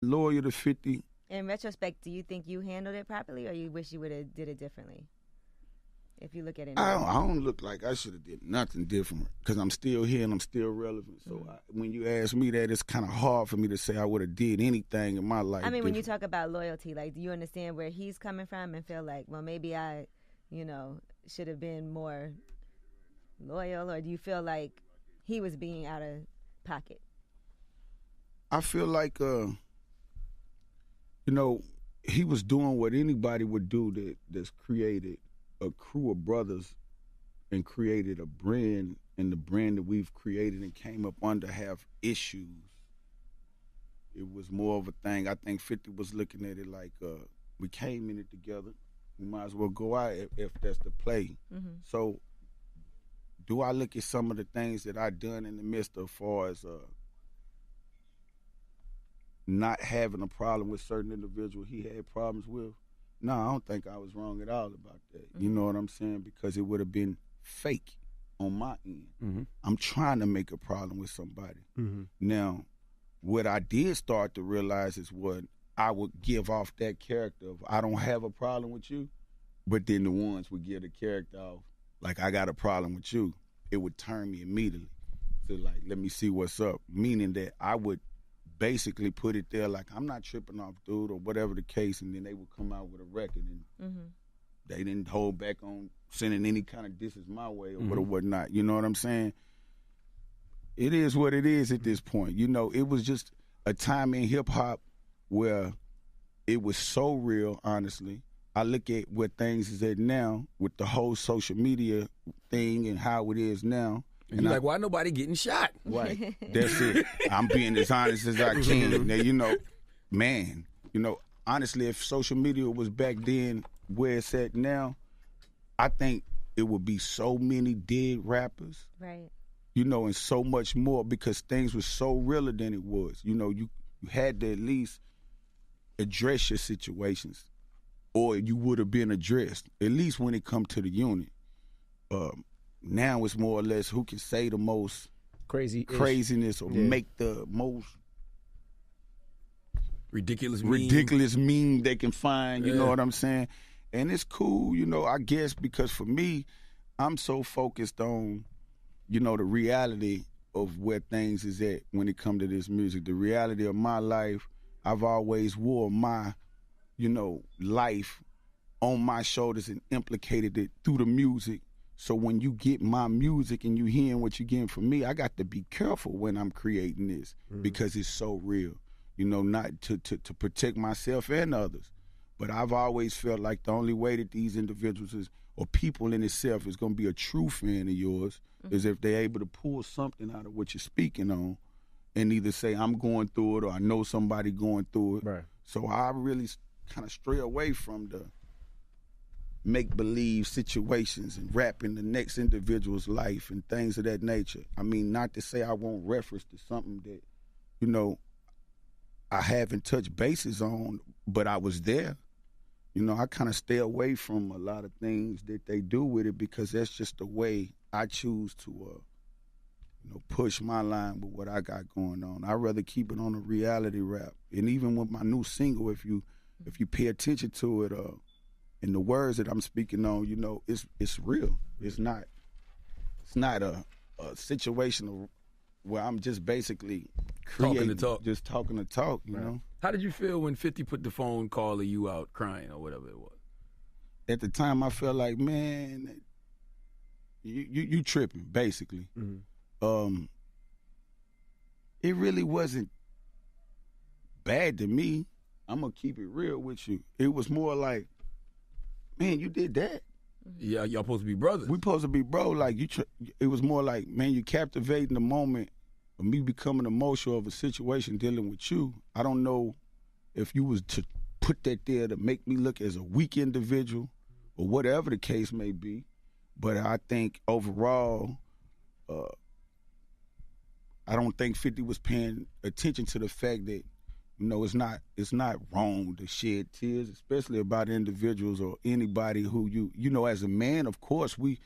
loyal to 50. In retrospect, do you think you handled it properly, or you wish you would have did it differently? If you look at it now. I don't look like I should have did nothing different because I'm still here and I'm still relevant. So when you ask me that, it's kind of hard for me to say I would have did anything in my life. I mean, when you talk about loyalty, like, do you understand where he's coming from and feel like, well, maybe I, should have been more loyal, or do you feel like he was being out of pocket? I feel like, he was doing what anybody would do that's created a crew of brothers and created a brand, and the brand that we've created and came up under have issues. It was more of a thing. I think 50 was looking at it like we came in it together. We might as well go out if that's the play. Mm-hmm. So do I look at some of the things that I done in the midst of, as far as not having a problem with certain individuals he had problems with? No, I don't think I was wrong at all about that. Mm-hmm. You know what I'm saying? Because it would have been fake on my end. Mm-hmm. I'm trying to make a problem with somebody. Mm-hmm. Now, what I did start to realize is what I would give off that character of, I don't have a problem with you, but then the ones would give the character off, like, I got a problem with you. It would turn me immediately to, like, let me see what's up, meaning that I would basically put it there like, I'm not tripping off, dude, or whatever the case, and then they would come out with a record, and they didn't hold back on sending any kind of disses my way or whatnot. You know what I'm saying? It is what it is at this point. It was just a time in hip-hop where it was so real, honestly. I look at where things is at now with the whole social media thing and how it is now. And you're like, why nobody getting shot? Right. That's it. I'm being as honest as I can. Now, honestly, if social media was back then where it's at now, I think it would be so many dead rappers. Right. And so much more, because things were so realer than it was. You had to at least address your situations, or you would have been addressed, at least when it come to the unit. Now it's more or less who can say the most craziness or make the most ridiculous meme they can find. You know what I'm saying? And it's cool, I guess, because for me, I'm so focused on, the reality of where things is at when it come to this music. The reality of my life, I've always wore my, life on my shoulders and implicated it through the music. So when you get my music and you hearing what you're getting from me, I got to be careful when I'm creating this because it's so real, not to protect myself and others. But I've always felt like the only way that these individuals or people in itself is going to be a true fan of yours is if they're able to pull something out of what you're speaking on and either say, I'm going through it, or I know somebody going through it. Right. So I really kind of stray away from the make-believe situations and rap in the next individual's life and things of that nature. I mean, not to say I won't reference to something that, I haven't touched bases on, but I was there. I kind of stay away from a lot of things that they do with it because that's just the way I choose to, push my line with what I got going on. I'd rather keep it on a reality rap. And even with my new single, if you pay attention to it, and the words that I'm speaking on, it's real. It's not a situation where I'm just basically creating, just talking to talk, you know. How did you feel when 50 put the phone call of you out crying or whatever it was? At the time, I felt like, man, you tripping, basically. Mm-hmm. It really wasn't bad to me. I'm gonna keep it real with you. It was more like, man, you did that. Yeah, y'all supposed to be brothers. We supposed to be bro. Like it was more like, man, you captivating the moment of me becoming emotional of a situation dealing with you. I don't know if you was to put that there to make me look as a weak individual or whatever the case may be. But I think overall, I don't think 50 was paying attention to the fact that, it's not wrong to shed tears, especially about individuals or anybody who as a man, of course, we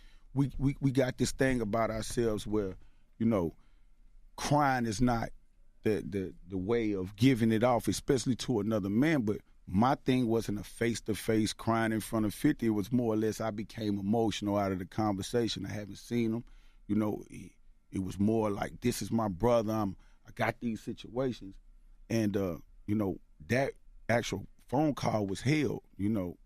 got this thing about ourselves where, crying is not the way of giving it off, especially to another man. But my thing wasn't a face-to-face crying in front of 50. It was more or less I became emotional out of the conversation. I haven't seen him. You know, it was more like, this is my brother. I got these situations. And, you know, that actual phone call was held, you know.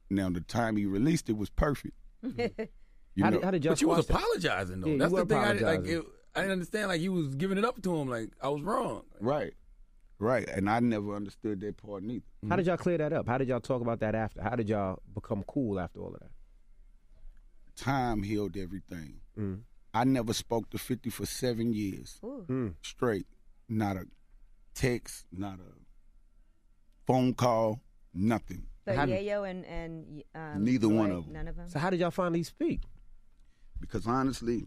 Now, the time he released it was perfect. How did y'all? But you was apologizing, though. Yeah, that's the thing. I apologizing. didn't understand. Like, you was giving it up to him. Like, I was wrong. Right. And I never understood that part neither. How did y'all clear that up? How did y'all talk about that after? How did y'all become cool after all of that? Time healed everything. I never spoke to 50 for 7 years straight. Not a text, not a phone call, nothing. So Yayo and neither Roy, one of them. None of them. So how did y'all finally speak? Because honestly,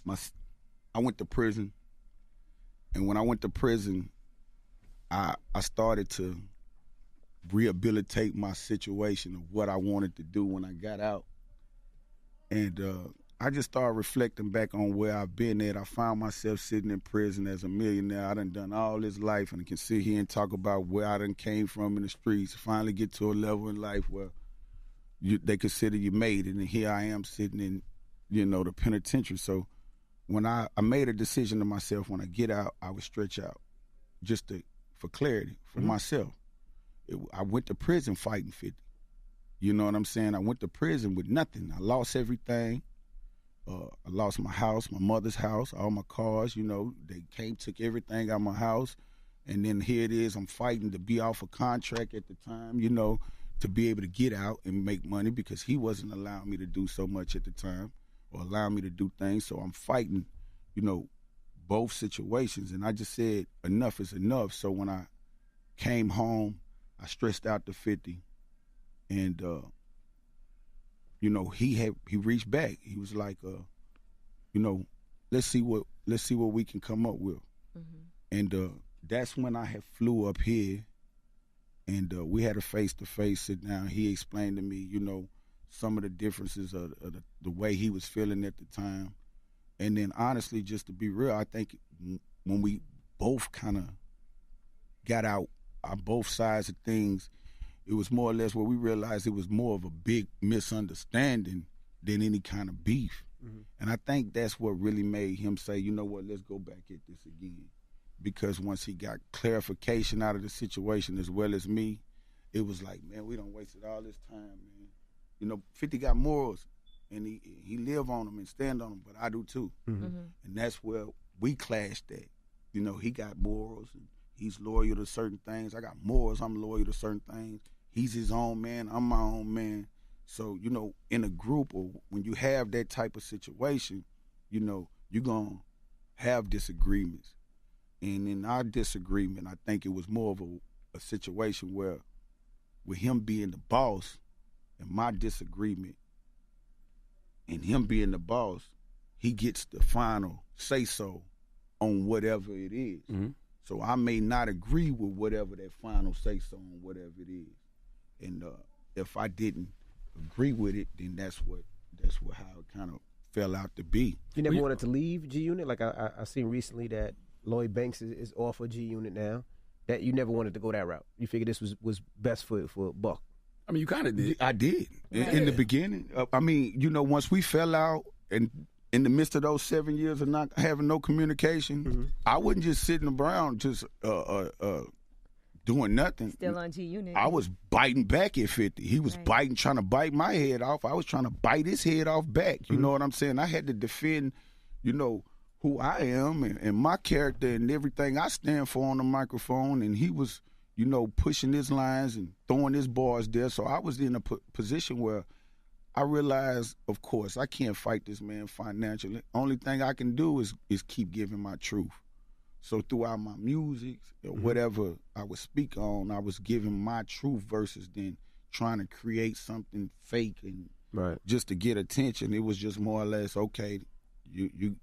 I went to prison, and when I went to prison, I started to rehabilitate my situation of what I wanted to do when I got out. And I just started reflecting back on where I've been at. I found myself sitting in prison as a millionaire. I done all this life, and I can sit here and talk about where I done came from in the streets, finally get to a level in life where they consider you made it. And here I am sitting in, you know, the penitentiary. So when I made a decision to myself, when I get out, I would stretch out just for clarity for myself. I went to prison fighting 50. You know what I'm saying? I went to prison with nothing. I lost everything. I lost my house, my mother's house, all my cars. You know, they took everything out of my house. And then here it is, I'm fighting to be off a contract at the time, you know, to be able to get out and make money because he wasn't allowing me to do so much at the time or allowing me to do things. So I'm fighting, you know, both situations. And I just said, enough is enough. So when I came home, I stressed out to 50. And, you know, he reached back. He was like, you know, let's see what we can come up with. And that's when I had flew up here, and we had a face-to-face sit down. He explained to me, you know, some of the differences of the way he was feeling at the time. And then honestly, just to be real, I think when we both kind of got out on both sides of things, it was more or less where we realized it was more of a big misunderstanding than any kind of beef. And I think that's what really made him say, you know what, let's go back at this again. Because once he got clarification out of the situation as well as me, it was like, man, we done wasted all this time, man. You know, 50 got morals, and he live on them and stand on them, but I do too. And that's where we clashed at. You know, he got morals, and he's loyal to certain things. I got morals, I'm loyal to certain things. He's his own man, I'm my own man. So, you know, in a group or when you have that type of situation, you know, you're going to have disagreements. And in our disagreement, I think it was more of a situation where with him being the boss and my disagreement and him being the boss, he gets the final say-so on whatever it is. So I may not agree with whatever that final say-so on whatever it is. And if I didn't agree with it, then that's how it kind of fell out to be. You never wanted to leave G Unit? Like I seen recently that Lloyd Banks is off of G Unit now. That you never wanted to go that route. You figured this was best for Buck. I mean, you kind of did. I did in the beginning. I mean, you know, once we fell out and in the midst of those 7 years of not having no communication, I wasn't just sitting around just doing nothing. Still on G Unit. I was biting back at 50. He was trying to bite my head off. I was trying to bite his head off back. You know what I'm saying? I had to defend, you know, who I am and my character and everything I stand for on the microphone. And he was, you know, pushing his lines and throwing his bars there. So I was in a position where I realized, of course, I can't fight this man financially. Only thing I can do is keep giving my truth. So throughout my music or whatever I would speak on, I was giving my truth versus then trying to create something fake and just to get attention. It was just more or less, okay, you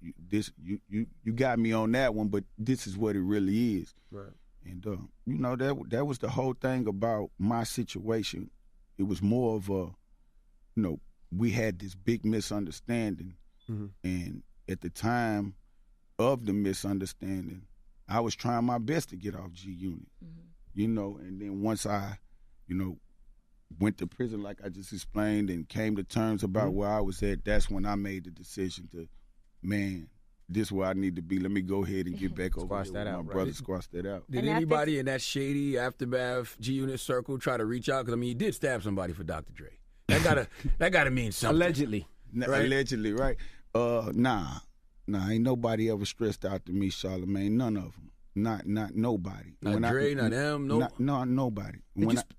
got me on that one, but this is what it really is. Right. And you know, that was the whole thing about my situation. It was more of a, you know, we had this big misunderstanding, and at the time of the misunderstanding, I was trying my best to get off G Unit, you know, and then once I, you know, went to prison like I just explained and came to terms about where I was at, that's when I made the decision to, man, this is where I need to be. Let me go ahead and get back over Squash here that with out, my right? brother, squash that out. Did anybody in that shady aftermath G Unit circle try to reach out? Because I mean, you did stab somebody for Dr. Dre. That gotta mean something. Allegedly. Right? Allegedly, right? Nah, ain't nobody ever stressed out to me, Charlamagne. None of them. Not nobody. Not Dre, not M, no. Nobody.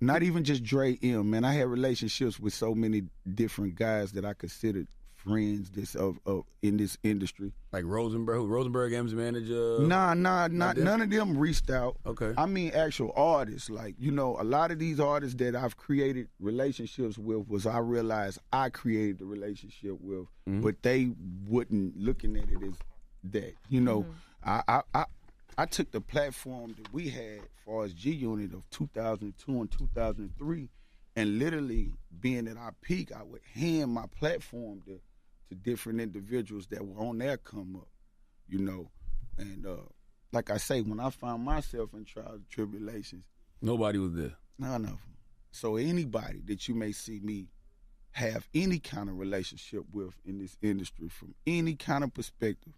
Not even just Dre, M. Man, I had relationships with so many different guys that I considered friends in this industry. Like Rosenberg, M's manager. Nah, none of them reached out. Okay. I mean actual artists. Like, you know, a lot of these artists that I've created relationships with I realized I created the relationship with, but they wasn't looking at it as that. You know, I took the platform that we had as far as G Unit of 2002 and 2003, and literally being at our peak, I would hand my platform to different individuals that were on their come up, you know. And like I say, when I found myself in trials and tribulations, nobody was there. None of them. So anybody that you may see me have any kind of relationship with in this industry from any kind of perspective,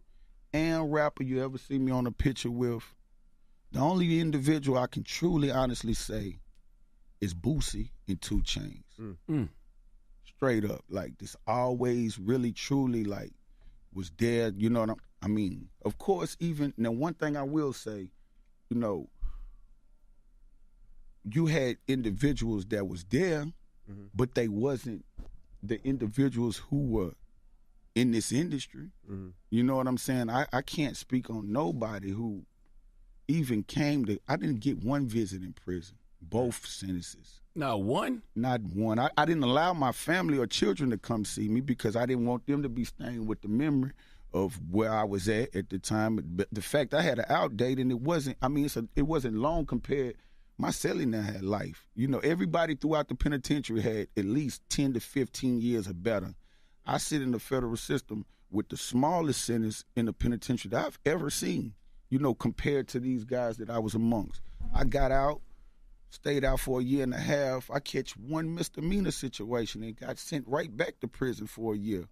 and rapper you ever see me on a picture with, the only individual I can truly honestly say is Boosie and 2 Chainz. Straight up, like this always really truly like was there, you know what I mean? Of course, even now one thing I will say, you know, you had individuals that was there, but they wasn't the individuals who were in this industry. You know what I'm saying? I can't speak on nobody who even came to, I didn't get one visit in prison, both sentences. Not one? Not one. I didn't allow my family or children to come see me because I didn't want them to be staying with the memory of where I was at the time. But the fact I had an outdate and it wasn't long compared. My cellie now had life. You know, everybody throughout the penitentiary had at least 10 to 15 years or better. I sit in the federal system with the smallest sentence in the penitentiary that I've ever seen, you know, compared to these guys that I was amongst. I got out, stayed out for a year and a half. I catch one misdemeanor situation and got sent right back to prison for a year.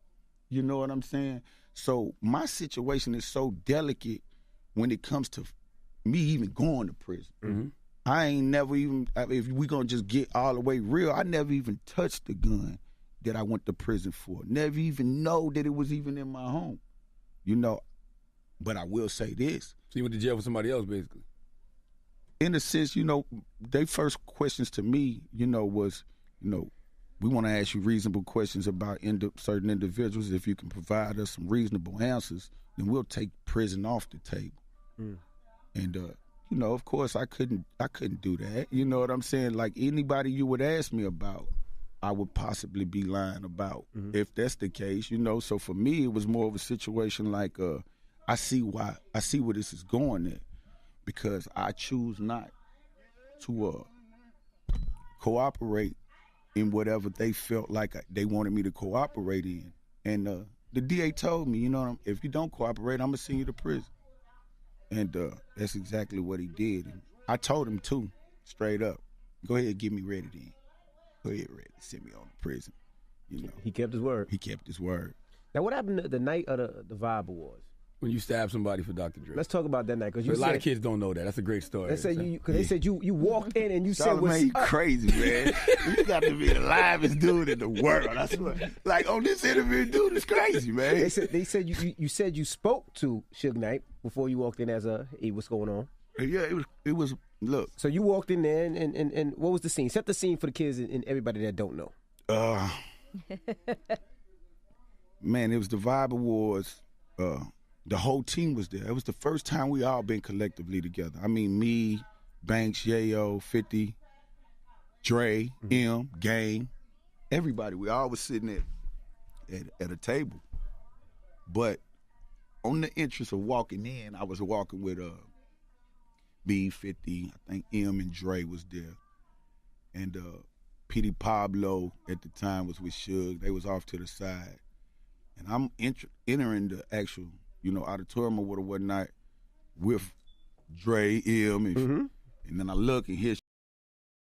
You know what I'm saying? So my situation is so delicate when it comes to me even going to prison. I ain't never even, if we gonna just get all the way real, I never even touched the gun that I went to prison for. Never even know that it was even in my home. You know, but I will say this. So you went to jail for somebody else, basically? In a sense, you know, their first questions to me, you know, was, you know, we want to ask you reasonable questions about certain individuals. If you can provide us some reasonable answers, then we'll take prison off the table. And, you know, of course, I couldn't do that. You know what I'm saying? Like anybody you would ask me about, I would possibly be lying about if that's the case, you know. So for me, it was more of a situation like I see where this is going at, because I choose not to cooperate in whatever they felt like they wanted me to cooperate in. And the DA told me, you know, if you don't cooperate, I'm gonna send you to prison. And that's exactly what he did. And I told him too, straight up, go ahead, get me ready then. Go ahead, ready, send me on to prison. You know, he kept his word. He kept his word. Now, what happened the night of the Vibe Awards? When you stabbed somebody for Dr. Dre. Let's talk about that night, because a lot of kids don't know that. That's a great story. They said they said you walked in and you said, "What's you crazy, man? You got to be the livest dude in the world." I swear. Like on this interview, dude is crazy, man. They said you said you spoke to Suge Knight before you walked in as hey, what's going on? Yeah, it was. Look. So you walked in there and what was the scene? Set the scene for the kids and everybody that don't know. Man, it was the Vibe Awards. The whole team was there. It was the first time we all been collectively together. I mean, me, Banks, Yayo, 50, Dre, M, Game, everybody. We all was sitting at a table. But on the interest of walking in, I was walking with B, 50, I think M and Dre was there. And Petey Pablo at the time was with Suge. They was off to the side. And I'm entering the actual, you know, auditorium or whatnot with Dre, M, and then I look and hear